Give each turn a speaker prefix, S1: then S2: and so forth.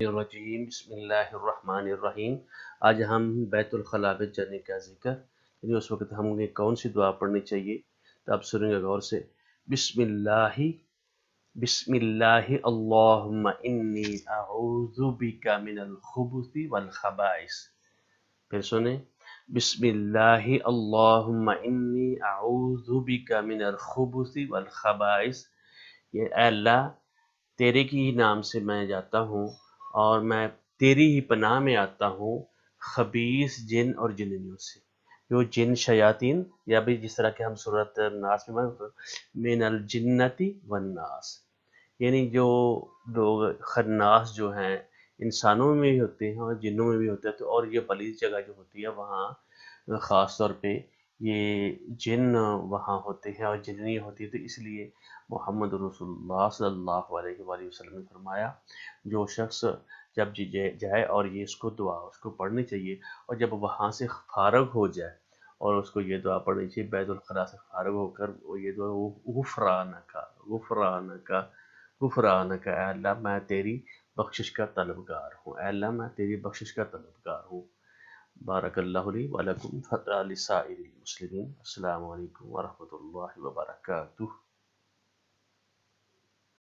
S1: الرجیم بسم اللہ الرحمن الرحیم۔ آج ہم بیت الخلاء میں جانے کا ذکر، یعنی اس وقت ہم نے کون سی دعا پڑھنی چاہیے، تو آپ سنیں گے غور سے۔ بسم اللہ اللہم انی اعوذ بک من الخبث والخبائث۔ پھر سنیں، بسم اللہ اللہم انی اعوذ بک من الخبث والخبائث۔ یہ اے اللہ، تیرے کی ہی نام سے میں جاتا ہوں اور میں تیری ہی پناہ میں آتا ہوں خبیث جن اور جننیوں سے، جو جن شیاطین، یا بھی جس طرح کہ ہم سورۃ الناس میں من الجنتی والناس، یعنی جو لوگ خناس جو ہیں انسانوں میں بھی ہوتے ہیں اور جنوں میں بھی ہوتے ہیں، تو اور یہ پلیس جگہ جو ہوتی ہے وہاں خاص طور پہ یہ جن وہاں ہوتے ہیں اور جننی ہوتی ہے، تو اس لیے محمد رسول اللہ صلی اللہ علیہ وآلہ وسلم نے فرمایا جو شخص جب جائے اور یہ اس کو دعا اس کو پڑھنی چاہیے، اور جب وہاں سے فارغ ہو جائے اور اس کو یہ دعا پڑھنی چاہیے بیت الخلاء سے فارغ ہو کر، وہ یہ دعا غفرانک اے اللہ میں تیری بخشش کا طلبگار ہوں، اے اللہ میں تیری بخشش کا طلبگار ہوں۔ بارک اللہ لی ولکم لسائر المسلمین۔ السلام علیکم ورحمۃ اللہ وبرکاتہ۔